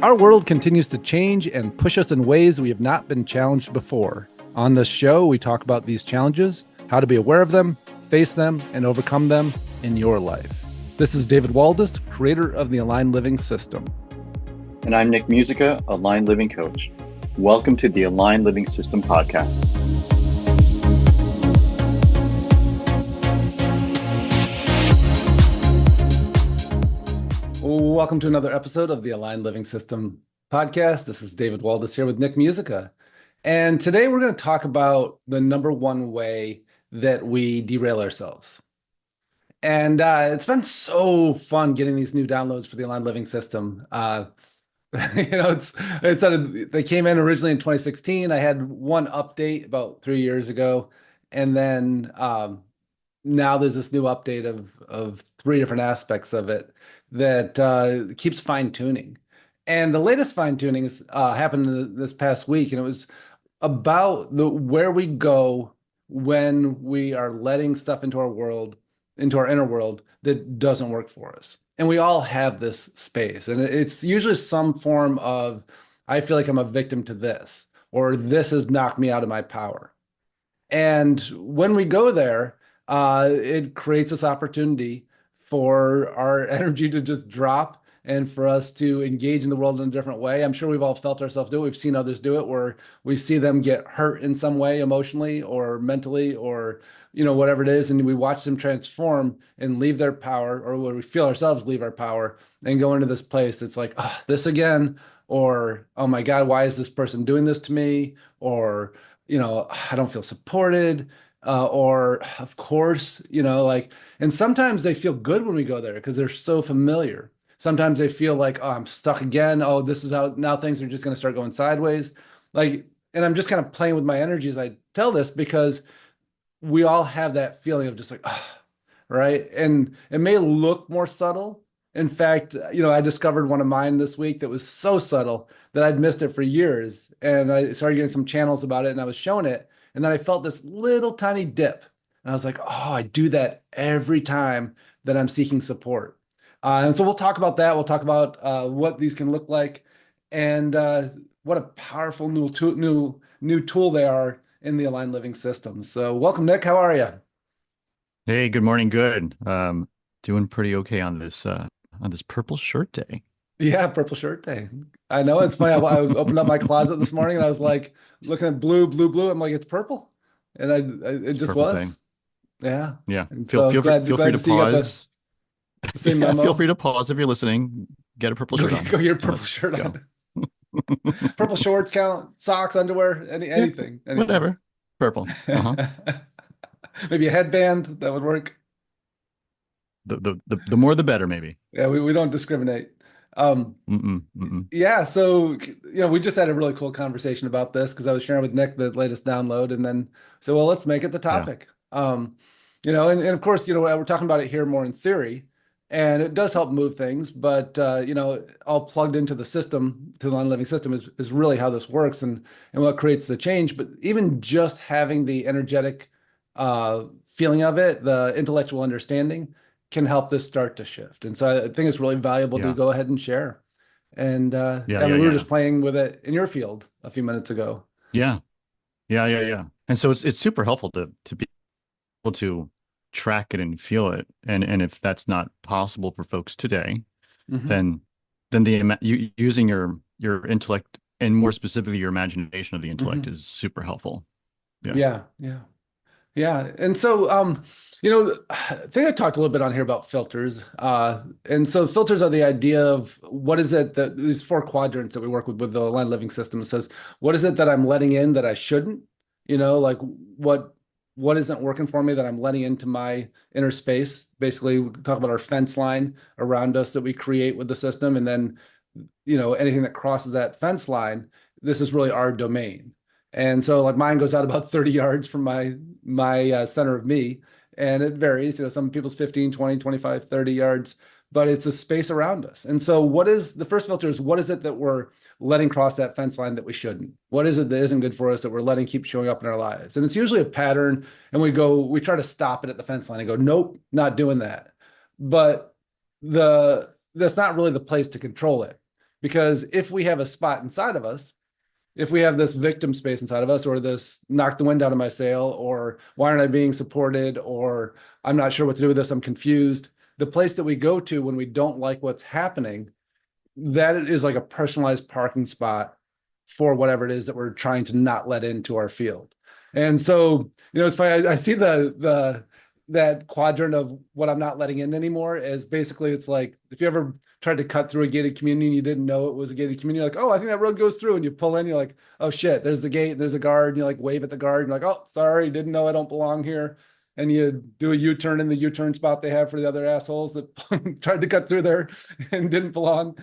Our world continues to change and push us in ways we have not been challenged before. On this show, we talk about these challenges, how to be aware of them, face them, and overcome them in your life. This is David Waldas, creator of the Aligned Living System. And I'm Nick Musica, Aligned Living Coach. Welcome to the Aligned Living System podcast. Welcome to another episode of the Aligned Living System podcast. This is David Waldas here with Nick Musica. And today we're going to talk about the number one way that we derail ourselves. And it's been so fun getting these new downloads for the Aligned Living System. They came in originally in 2016. I had one update about 3 years ago. And then now there's this new update of three different aspects of it that keeps fine-tuning. And the latest fine-tuning happened this past week, and it was about where we go when we are letting stuff into our world, into our inner world, that doesn't work for us. And we all have this space, and it's usually some form of, I feel like I'm a victim to this, or this has knocked me out of my power. And when we go there, it creates this opportunity for our energy to just drop and for us to engage in the world in a different way. I'm sure we've all felt ourselves do it. We've seen others do it, where we see them get hurt in some way, emotionally or mentally, or whatever it is, and we watch them transform and leave their power, or where we feel ourselves leave our power and go into this place that's like, oh, this again, or oh my God, why is this person doing this to me? Or I don't feel supported. Or of course, and sometimes they feel good when we go there because they're so familiar. Sometimes they feel like, oh, I'm stuck again. Oh, this is how now things are just going to start going sideways. And I'm just kind of playing with my energy as I tell this, because we all have that feeling of just like, oh, right. And it may look more subtle. In fact, I discovered one of mine this week that was so subtle that I'd missed it for years. And I started getting some channels about it, and I was shown it. And then I felt this little tiny dip. And I was like, oh, I do that every time that I'm seeking support. And so we'll talk about that. We'll talk about what these can look like, and what a powerful new tool they are in the Aligned Living System. So welcome, Nick. How are you? Hey, good morning. Good. Doing pretty okay on this purple shirt day. Yeah, purple shirt day. I know, it's funny. I opened up my closet this morning and I was like looking at blue. I'm like, it's purple, and it just was. Thing. Yeah. Yeah. Feel free to pause. Same memo. Feel free to pause if you're listening. Get a purple shirt on. Go get your purple shirt on. Purple shorts count. Socks, underwear, anything. Whatever. Purple. Maybe a headband, that would work. The more the better, maybe. Yeah, we don't discriminate. Yeah, so we just had a really cool conversation about this, because I was sharing with Nick the latest download, and then so well, let's make it the topic. Yeah. And of course, we're talking about it here more in theory, and it does help move things, but all plugged into the system, to the Aligned Living System, is really how this works, and what creates the change. But even just having the energetic feeling of it, the intellectual understanding, can help this start to shift. And so I think it's really valuable to go ahead and share. And we were just playing with it in your field a few minutes ago. Yeah. And so it's super helpful to be able to track it and feel it. And if that's not possible for folks today, then using your intellect, and more specifically your imagination of the intellect, is super helpful. Yeah. And so, I think I talked a little bit on here about filters. And so filters are the idea of what is it that these four quadrants that we work with the Aligned Living System. It says, what is it that I'm letting in that I shouldn't? Like what isn't working for me that I'm letting into my inner space? Basically, we talk about our fence line around us that we create with the system. And then, anything that crosses that fence line, this is really our domain. And so mine goes out about 30 yards from my center of me, and it varies, some people's 15, 20, 25, 30 yards, but it's a space around us. And so the first filter is, what is it that we're letting cross that fence line that we shouldn't? What is it that isn't good for us that we're letting keep showing up in our lives? And it's usually a pattern, and we try to stop it at the fence line and go, nope, not doing that. But that's not really the place to control it. Because if we have a spot inside of us, if we have this victim space inside of us, or this knock the wind out of my sail, or why aren't I being supported, or I'm not sure what to do with this, I'm confused, the place that we go to when we don't like what's happening, that is like a personalized parking spot for whatever it is that we're trying to not let into our field. And so, it's funny. I see that quadrant of what I'm not letting in anymore as basically, it's like if you ever tried to cut through a gated community and you didn't know it was a gated community, you're like, oh, I think that road goes through, and you pull in, you're like, oh shit, there's the gate, there's a guard, and you like wave at the guard, and you're like, oh, sorry, didn't know I don't belong here. And you do a U-turn in the U-turn spot they have for the other assholes that tried to cut through there and didn't belong.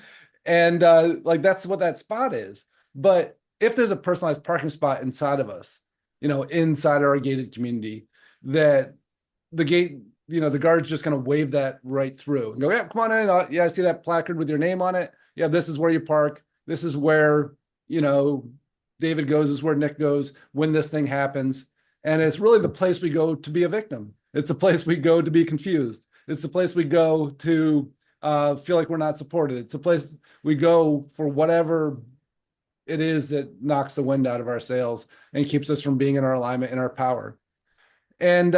And like that's what that spot is. But if there's a personalized parking spot inside of us, inside our gated community, that the gate, the guard's just going to wave that right through and go, yeah, come on in. Yeah, I see that placard with your name on it. Yeah, this is where you park. This is where, David goes, this is where Nick goes when this thing happens. And it's really the place we go to be a victim. It's the place we go to be confused. It's the place we go to feel like we're not supported. It's a place we go for whatever it is that knocks the wind out of our sails and keeps us from being in our alignment and our power. And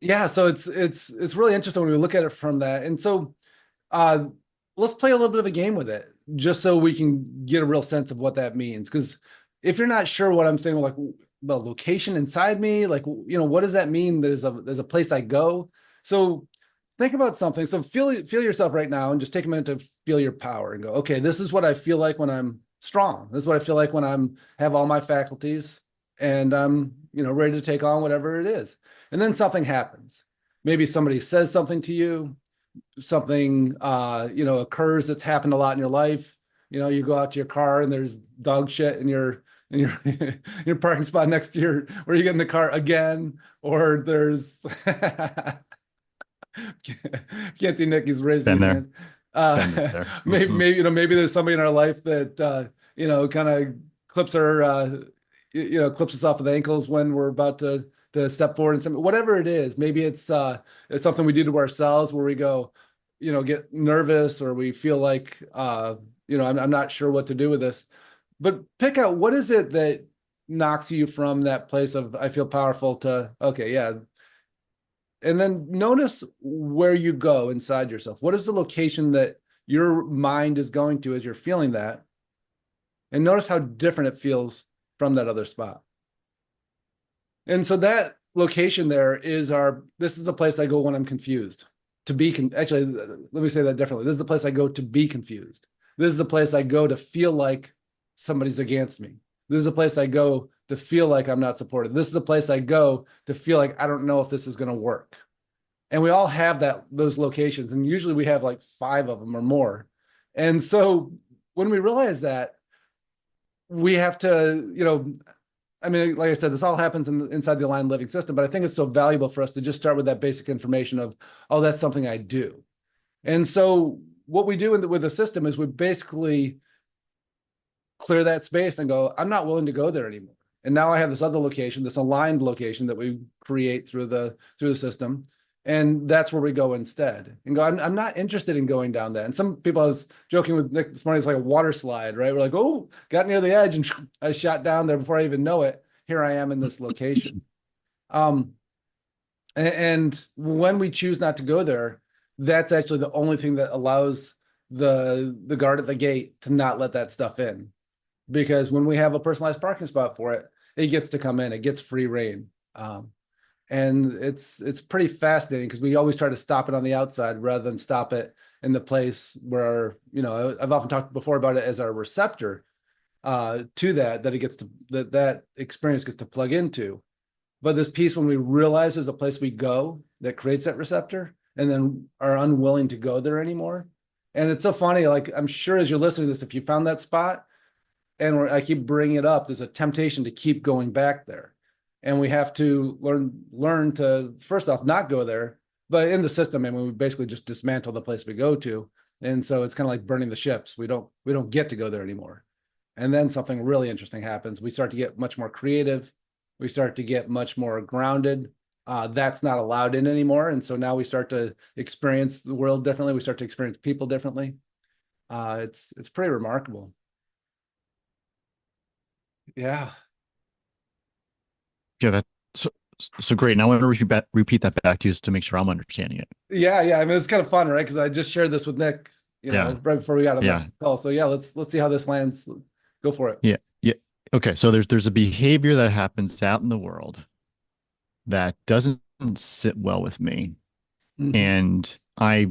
yeah, so it's really interesting when we look at it from that. And so let's play a little bit of a game with it, just so we can get a real sense of what that means. Because if you're not sure what I'm saying, like the location inside me, like, what does that mean? There's a place I go. So think about something. So feel yourself right now and just take a minute to feel your power and go, okay, this is what I feel like when I'm strong. This is what I feel like when I'm have all my faculties and I'm, ready to take on whatever it is. And then something happens. Maybe somebody says something to you, something, occurs that's happened a lot in your life. You go out to your car and there's dog shit in your your parking spot next to your where you get in the car again, or there's can't see Nick, he's raising his hand. Maybe there's somebody in our life that kind of clips clips us off of the ankles when we're about to step forward and something, whatever it is. Maybe it's something we do to ourselves where we go, get nervous, or we feel like I'm not sure what to do with this. But pick out, what is it that knocks you from that place of I feel powerful to, okay, yeah. And then notice where you go inside yourself. What is the location that your mind is going to as you're feeling that? And notice how different it feels from that other spot. And so that location there is this is the place I go when I'm confused. Actually, let me say that differently. This is the place I go to be confused. This is the place I go to feel like somebody's against me. This is a place I go to feel like I'm not supported. This is the place I go to feel like I don't know if this is going to work. And we all have those locations, and usually we have like 5 of them or more. And so when we realize that, we have to, like I said, this all happens inside the aligned living system, but I think it's so valuable for us to just start with that basic information of, oh, that's something I do. And so what we do with the system is we basically clear that space and go, I'm not willing to go there anymore. And now I have this other location, this aligned location that we create through the system. And that's where we go instead and go, I'm not interested in going down that. And some people, I was joking with Nick this morning, it's like a water slide, right? We're like, oh, got near the edge and I shot down there before I even know it. Here I am in this location. And when we choose not to go there, that's actually the only thing that allows the guard at the gate to not let that stuff in. Because when we have a personalized parking spot for it, it gets to come in, it gets free reign. And it's pretty fascinating because we always try to stop it on the outside rather than stop it in the place where, I've often talked before about it as our receptor to that it gets to, that experience gets to plug into. But this piece, when we realize there's a place we go that creates that receptor and then are unwilling to go there anymore. And it's so funny, like I'm sure as you're listening to this, if you found that spot and I keep bringing it up, there's a temptation to keep going back there. And we have to learn to, first off, not go there. But in the system, we basically just dismantle the place we go to. And so it's kind of like burning the ships. We don't get to go there anymore. And then something really interesting happens. We start to get much more creative. We start to get much more grounded. That's not allowed in anymore. And so now we start to experience the world differently. We start to experience people differently. It's pretty remarkable. Yeah. Yeah, that's so so great. And I want to repeat that back to you just to make sure I'm understanding it. Yeah. I mean, it's kind of fun, right? Because I just shared this with Nick, Yeah, right before we got on the yeah, call. So yeah, let's see how this lands. Go for it. yeah, yeah. Okay, so there's a behavior that happens out in the world that doesn't sit well with me, Hmm. and I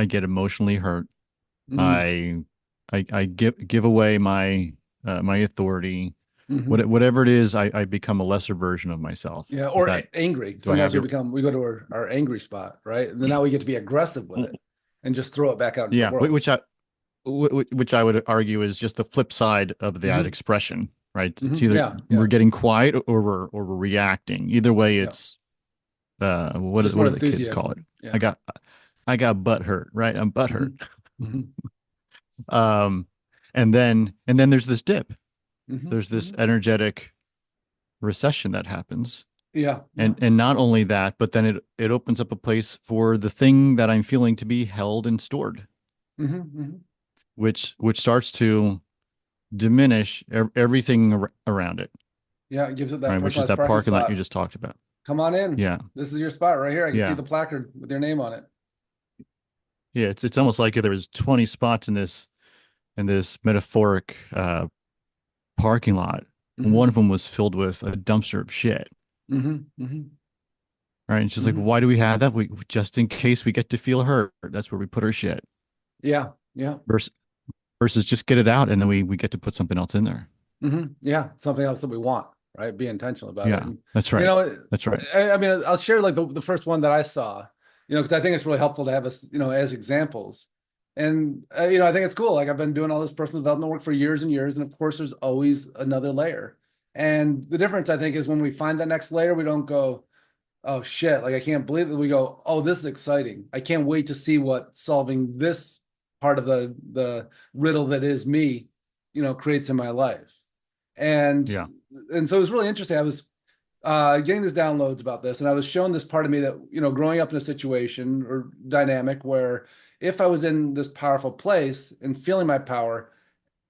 get emotionally hurt. Hmm. I give away my authority. Hmm. Whatever it is, I become a lesser version of myself. Yeah, Is or that angry. do I Sometimes have we your become we go to our angry spot, right? And then now we get to be aggressive with it and just throw it back out into the yeah, world. which I would argue is just the flip side of that Hmm. expression, right? It's Hmm. either Yeah. we're getting quiet or we're reacting. Either way, Yeah. it's Just what more do the kids call it? enthusiasm. I Yeah. got I got butt hurt, right? I'm butt hurt. Hmm. Hmm. Um, and then there's this dip. Hmm. There's this Hmm. energetic recession that happens. Yeah. And not only that, but then it opens up a place for the thing that I'm feeling to be held and stored, Hmm. Hmm. which starts to diminish everything around it, Yeah, it gives it right? that Which is personalized that parking parking lot you spot. just talked about. Come on in. Yeah, This is your spot right here. I can see yeah, the placard with your name on it. yeah. It's almost like if there was 20 spots in this metaphoric parking lot. One Hmm. of them was filled with a dumpster of shit. Hmm. Hmm. Right. And she's like, Hmm. why do we have that? We just in case we get to feel hurt. That's where we put our shit. Yeah. Yeah. Versus versus just get it out and then we get to put something else in there. Hmm. Yeah. Something else that we want, right? Be intentional about it. Yeah, And, that's you right. know, That's right. I mean, I'll share like the first one that I saw, because I think it's really helpful to have us, as examples. And, I think it's cool. Like I've been doing all this personal development work for years and years. And of course, there's always another layer. And the difference, I think, is when we find that next layer, we don't go, oh shit, like I can't believe it. We go, oh, this is exciting. I can't wait to see what solving this part of the riddle that is me, creates in my life. And Yeah. and so it was really interesting. I was getting these downloads about this, and I was shown this part of me that, growing up in a situation or dynamic where if I was in this powerful place and feeling my power,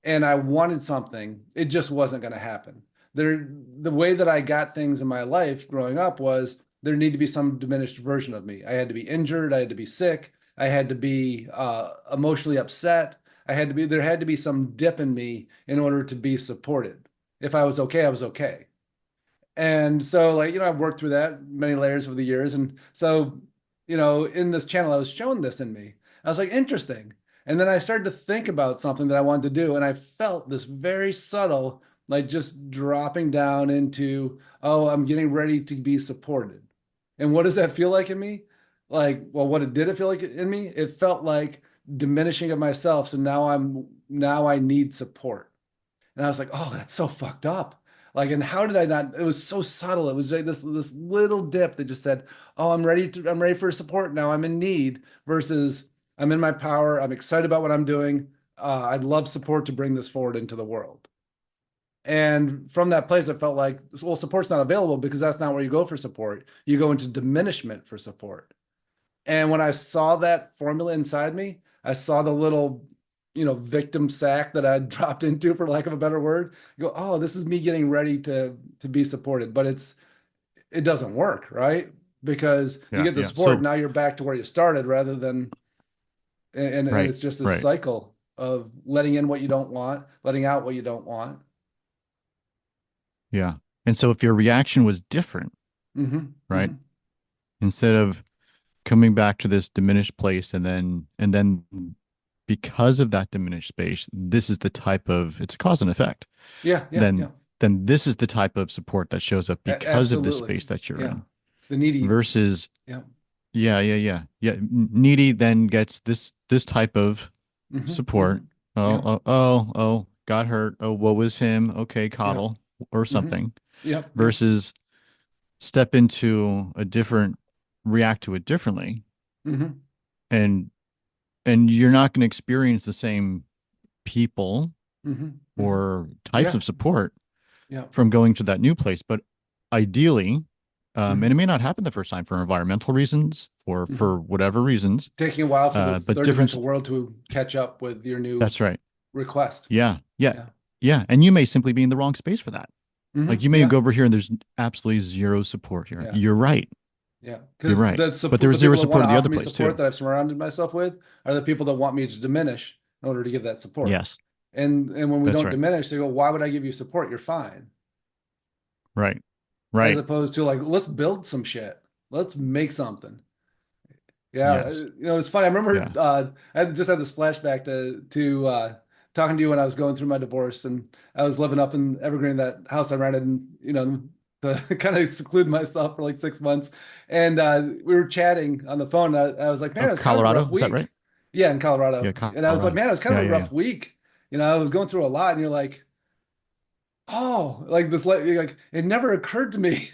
and I wanted something, it just wasn't going to happen. The way that I got things in my life growing up was there need to be some diminished version of me. I had to be injured. I had to be sick. I had to be emotionally upset. There had to be some dip in me in order to be supported. If I was okay, I was okay. And so, like, I've worked through that many layers over the years. And so, in this channel, I was shown this in me. I was like, interesting. And then I started to think about something that I wanted to do. And I felt this very subtle, like just dropping down into, oh, I'm getting ready to be supported. And what does that feel like in me? Like, well, what did it feel like in me? It felt like diminishing of myself. So now I need support. And I was like, oh, that's so fucked up. Like, and how did I not? It was so subtle. It was like this little dip that just said, oh, I'm ready for support now. I'm in need versus I'm in my power. I'm excited about what I'm doing. I'd love support to bring this forward into the world. And from that place, I felt like, well, support's not available because that's not where you go for support. You go into diminishment for support. And when I saw that formula inside me, I saw the little, victim sack that I dropped into, for lack of a better word. Go, oh, this is me getting ready to be supported, but it doesn't work, right? Because you Yeah. get the Yeah. support, So now you're back to where you started, rather than, and right. it's just this Right. cycle of letting in what you don't want, letting out what you don't want. Yeah. And so if your reaction was different, Hmm. right? Hmm. Instead of coming back to this diminished place and then because of that diminished space, this is the type of it's a cause and effect. Yeah. Then this is the type of support that shows up because of the Absolutely. space that you're Yeah. in The needy. versus Yeah. needy then gets this type of Hmm. support. Hmm. Oh, Yeah. oh, oh, oh, got hurt. Oh, what was him? Okay, Yeah. coddle or Hmm. something Yep. versus step into a different, react to it differently. Hmm. And you're not going to experience the same people Hmm. Hmm. or types Yeah. of support Yeah. from going to that new place. But ideally, And it may not happen the first time for environmental reasons or Mhm. for whatever reasons. Taking a while for the But third difference, dimensional world to catch up with your new that's right. request. Yeah. Yeah. Yeah. Yeah. And you may simply be in the wrong space for that. Like you may Yeah. go over here and there's absolutely zero support here. Yeah. You're right. Yeah. You're Because right. the But support, there's the zero people that want support to in the offer other me place support too. that I've surrounded myself with are the people that want me to diminish in order to give that support. Yes. And when we That's don't right. diminish, they go, why would I give you support? You're fine. Right. As Right. opposed to like, let's build some shit. Let's make something. Yeah, Yes. it's funny. I remember Yeah. I just had this flashback to talking to you when I was going through my divorce, and I was living up in Evergreen, that house I rented, and to kind of seclude myself for like 6 months. And we were chatting on the phone. I was like, man, Oh, it was kind of a Colorado. rough Is that right? week. Yeah, in Yeah. Colorado. And I was like, Colorado. man, it was kind Yeah. of a Yeah. Yeah. rough week. I was going through a lot, and you're like, oh, like this, like it never occurred to me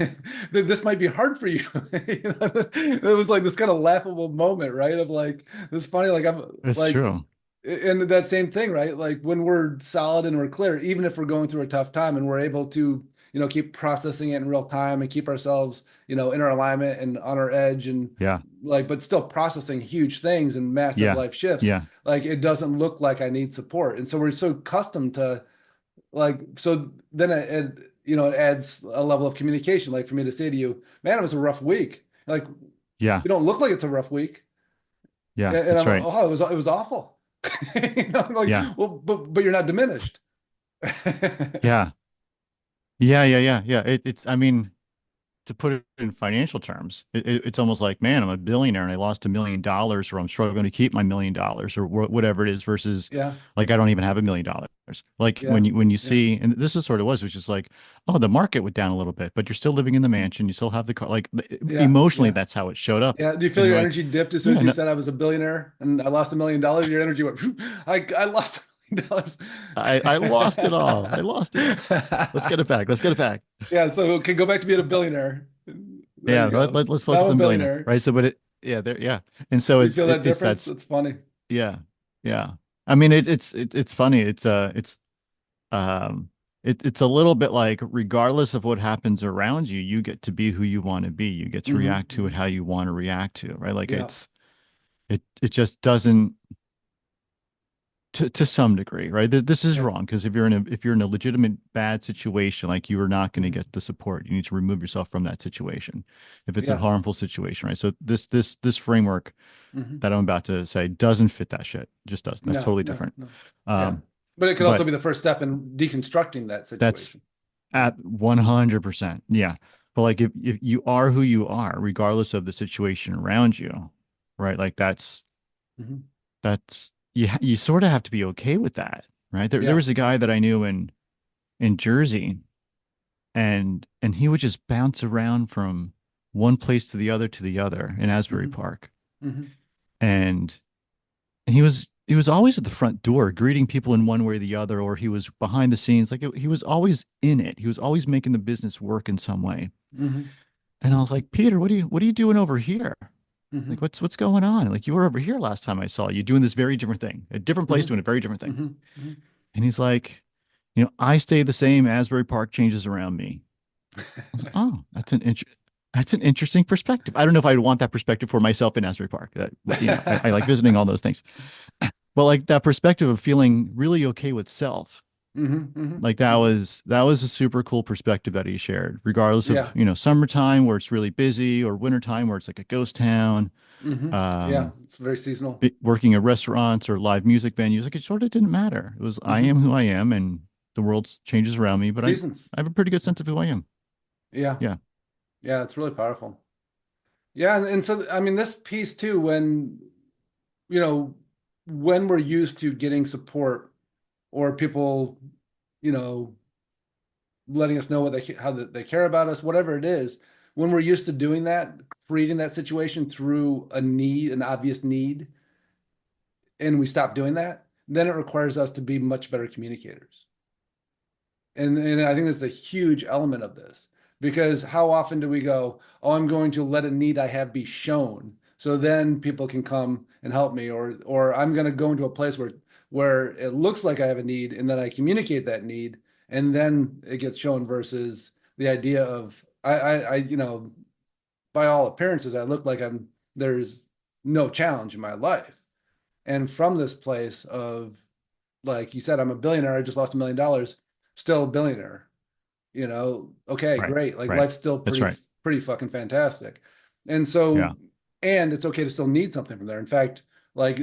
that this might be hard for you. It was like this kind of laughable moment, right? Of like this funny, like I'm It's like, true. and that same thing, right? Like when we're solid and we're clear, even if we're going through a tough time and we're able to, keep processing it in real time and keep ourselves, in our alignment and on our edge and Yeah. like, but still processing huge things and massive Yeah. life shifts. Yeah. Like it doesn't look like I need support. And so we're so accustomed to like, so then it adds a level of communication. Like for me to say to you, man, it was a rough week. Like Yeah. you don't look like it's a rough week. Yeah. And That's I'm like, right. oh, it was awful. I'm like, Yeah. well, but you're not diminished. Yeah. Yeah. Yeah. Yeah. Yeah. It's, I mean, to put it in financial terms, it's almost like, man, I'm a billionaire and I lost $1 million, or I'm struggling to keep my $1 million, or whatever it is, versus Yeah, like I don't even have $1 million. Like yeah, when you yeah, see, and this is sort of was, which is like, oh, the market went down a little bit, but you're still living in the mansion, you still have the car. Like yeah, emotionally, yeah, that's how it showed up, yeah. Do you feel and you're your like, energy dipped as soon yeah, as you no, said I was a billionaire and I lost $1 million? Your energy went, I lost $1 million. I lost it all. I lost it all. Let's get it back. Let's get it back. Yeah, so okay, go back to being a billionaire. There Yeah, you go. let's Now I'm focus a on billionaire, billionaire. right? So, but yeah, there, yeah, and so Do you feel that it's difference? that's That's funny. yeah, yeah. I mean, it's funny. Um, it's a little bit like, regardless of what happens around you, you get to be who you want to be. You get to react to it Hmm. how you want to react to, right? Like Yeah. it just doesn't, to some degree, right? This is Yeah. wrong, because if you're in a legitimate bad situation, like, you are not going to Hmm. get the support. You need to remove yourself from that situation if it's a Yeah. harmful situation, right? So this framework Hmm. that I'm about to say doesn't fit that shit. Just doesn't. That's No, totally no, different. no. Yeah. Um, But it could also but be the first step in deconstructing that that's situation. Yeah. at 100%. Yeah. But like, if you are who you are, regardless of the situation around you, right? Like Hmm. that's you sort of have to be okay with that, right? There Yeah. was a guy that I knew in Jersey, and he would just bounce around from one place to the other in Asbury Hmm. Park. Hmm. And he was always at the front door greeting people in one way or the other, or he was behind the scenes. Like he was always in it. He was always making the business work in some way. Hmm. And I was like, Peter, what are you doing over here? Like, Hmm. what's going on? Like, you were over here last time I saw you doing this very different thing, a different place Hmm. doing a very different thing. Hmm. Hmm. And he's like, I stay the same. Asbury Park changes around me. I was like, oh, that's an interesting perspective. I don't know if I'd want that perspective for myself in Asbury Park. I like visiting all those things, but like that perspective of feeling really okay with self, Hmm. Hmm. like that was a super cool perspective that he shared, regardless of, Yeah. summertime where it's really busy, or wintertime where it's like a ghost town, Hmm. Yeah. um, It's very seasonal. working at restaurants or live music venues. Like, it sort of didn't matter. It was, I am Hmm. who I am, and the world changes around me, but I Seasons. have a pretty good sense of who I am. Yeah. Yeah. Yeah. It's really powerful. Yeah. And so, I mean, this piece too, you know, when we're used to getting support or people, you know, letting us know what how they care about us, whatever it is, when we're used to doing that, creating that situation through a need, an obvious need, and we stop doing that, then it requires us to be much better communicators. And I think that's a huge element of this because how often do we go, oh, I'm going to let a need I have be shown so then people can come and help me, or I'm going to go into a place where it looks like I have a need and then I communicate that need and then it gets shown versus the idea of I by all appearances, I look like there's no challenge in my life. And from this place of, like you said, I'm a billionaire, I just lost $1 million, still a billionaire, okay, Right. great. Like Right. life's still That's right. pretty fucking fantastic. And so, Yeah. and it's okay to still need something from there. In fact, like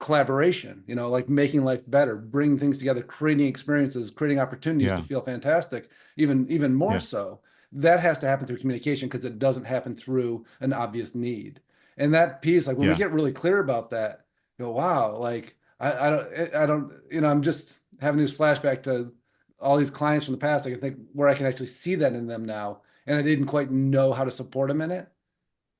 collaboration, like making life better, bringing things together, creating experiences, creating opportunities to Yeah. feel fantastic, even more Yeah. so. That has to happen through communication because it doesn't happen through an obvious need. And that piece, like when we Yeah. get really clear about that, go, wow, like I don't, I'm just having this flashback to all these clients from the past. I can think where I can actually see that in them now, and I didn't quite know how to support them in it.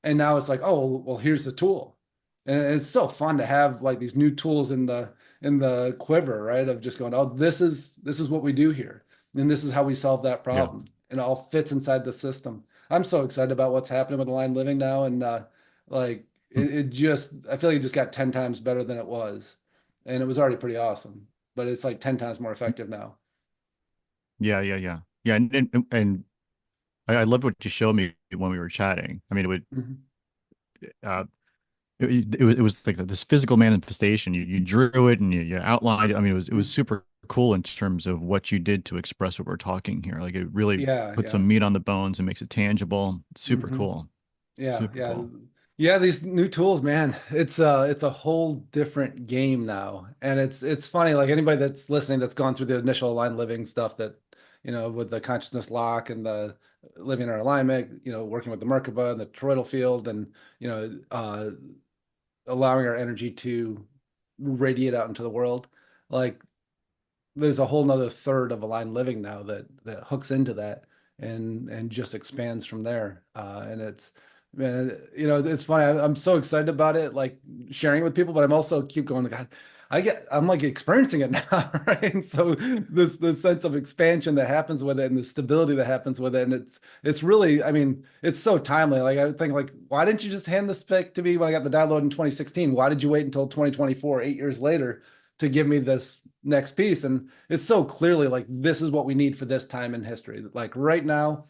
And now it's like, oh, well, here's the tool. And it's so fun to have like these new tools in the quiver, right? Of just going, oh, this is what we do here. And this is how we solve that Yeah. problem. And it all fits inside the system. I'm so excited about what's happening with Aligned Living now. And like Hmm. it just, I feel like it just got 10 times better than it was. And it was already pretty awesome, but it's like 10 times more effective now. Yeah. Yeah. Yeah. Yeah. And I love what you showed me when we were chatting. I mean, Mhm. uh, it was like this physical manifestation. You drew it and you outlined it. I mean, it was super cool in terms of what you did to express what we're talking here. Like it really Yeah, puts yeah. some meat on the bones and makes it tangible. It's super hmm cool. Yeah, Super yeah. cool. Yeah, these new tools, man. It's a whole different game now. And it's funny, like anybody that's listening that's gone through the initial aligned living stuff that, with the consciousness lock and the living in our alignment, working with the Merkaba and the toroidal field and, allowing our energy to radiate out into the world. Like there's a whole nother third of aligned living now that hooks into that and just expands from there. And it's man, it's funny. I'm so excited about it, like sharing it with people, but I'm also keep going, God, I'm like experiencing it now, right? And so this sense of expansion that happens with it and the stability that happens with it. And it's really, I mean, it's so timely. Like I would think like, why didn't you just hand this back to me when I got the download in 2016? Why did you wait until 2024, 8 years later, to give me this next piece? And it's so clearly like this is what we need for this time in history. Like right now,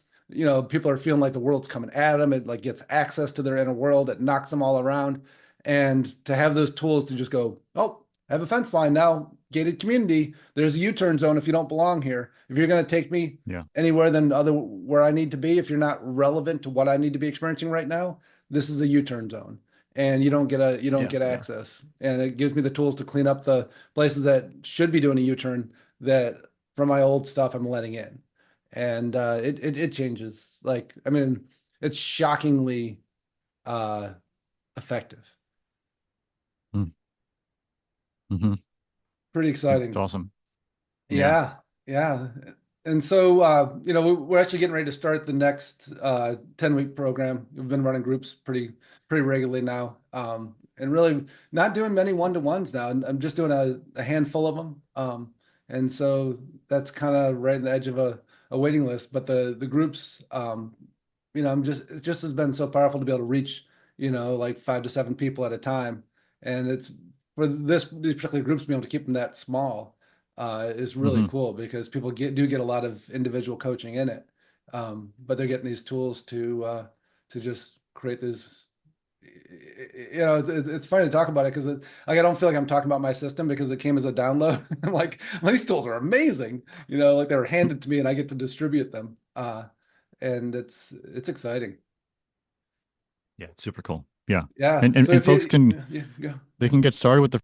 people are feeling like the world's coming at them. It like gets access to their inner world. It knocks them all around. And to have those tools to just go, oh, I have a fence line now, gated community. There's a U-turn zone if you don't belong here. If you're going to take me Yeah. anywhere than other where I need to be, if you're not relevant to what I need to be experiencing right now, this is a U-turn zone. And you don't get Yeah. access. And it gives me the tools to clean up the places that should be doing a U-turn that from my old stuff I'm letting in. And it changes. Like, I mean, it's shockingly uh effective. Mm-hmm. Pretty Yeah. It's exciting. awesome. Yeah. Yeah, yeah. And so we're actually getting ready to start the next 10-week program. We've been running groups pretty regularly now. And really not doing many one-to-ones now. And I'm just doing a handful of them. And so that's kind of right in the edge of a waiting list. But the groups, it just has been so powerful to be able to reach, like 5 to 7 people at a time. And it's for these particular groups, being able to keep them that small is really Mm-hmm. cool because people do get a lot of individual coaching in it, but they're getting these tools to just create this. It's funny to talk about it because like I don't feel like I'm talking about my system because it came as a download. I'm like, well, these tools are amazing, like they were handed to me and I get to distribute them, and it's exciting. Yeah. It's super cool. Yeah. Yeah. And So and if folks you, can yeah, yeah, they can get started with the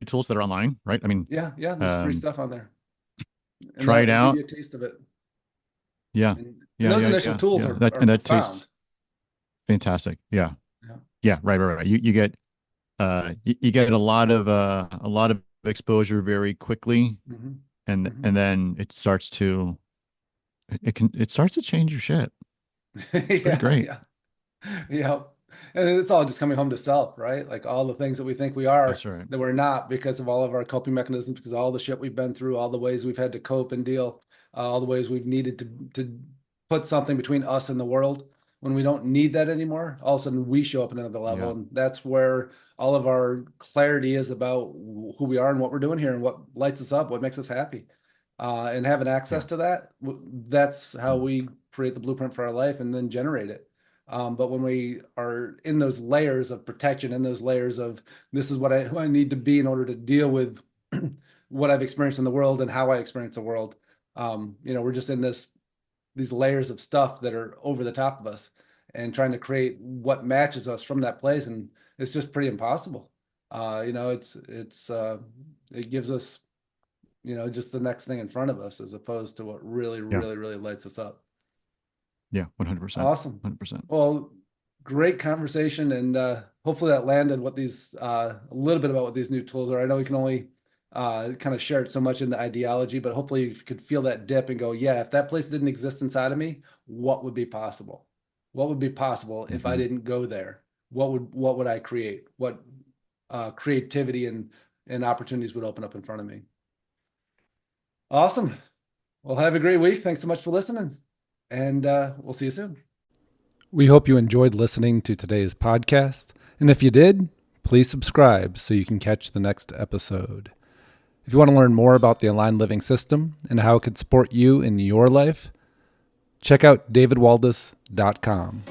tools that are online, right? I mean, yeah, there's free um, stuff on there, and try that it will give out. you a taste of it. Yeah. And Yeah. those Yeah. initial Yeah. tools Yeah. are That are and that profound. tastes fantastic. Yeah. Yeah. Yeah. Right. Right. Right. You get you get a lot of exposure very quickly, hmm and then it starts to change your shit. It's pretty Yeah, great. yeah, yeah. And it's all just coming home to self, right? Like all the things that we think we are That's right. that we're not because of all of our coping mechanisms, because of all the shit we've been through, all the ways we've had to cope and deal, all the ways we've needed to put something between us and the world. When we don't need that anymore, all of a sudden we show up at another level, Yeah. and that's where all of our clarity is about who we are and what we're doing here and what lights us up, what makes us happy. And having Yeah. access to that, that's how Mm. we create the blueprint for our life and then generate it. But when we are in those layers of protection, in those layers of this is who I need to be in order to deal with what I've experienced in the world and how I experience the world, we're just in these layers of stuff that are over the top of us and trying to create what matches us from that place. And it's just pretty impossible. It gives us, just the next thing in front of us as opposed to what really, Yeah. really, really lights us up. Yeah, 100%. Awesome. 100%. Well, great conversation. And hopefully that landed a little bit about what these new tools are. I know we can only kind of share it so much in the ideology, but hopefully you could feel that dip and go, yeah, if that place didn't exist inside of me, what would be possible? What would be possible if I didn't go there? What would I create? What creativity and opportunities would open up in front of me? Awesome. Well, have a great week. Thanks so much for listening, and we'll see you soon. We hope you enjoyed listening to today's podcast, and if you did, please subscribe so you can catch the next episode. If you want to learn more about the Aligned Living System and how it could support you in your life, check out davidwaldas.com.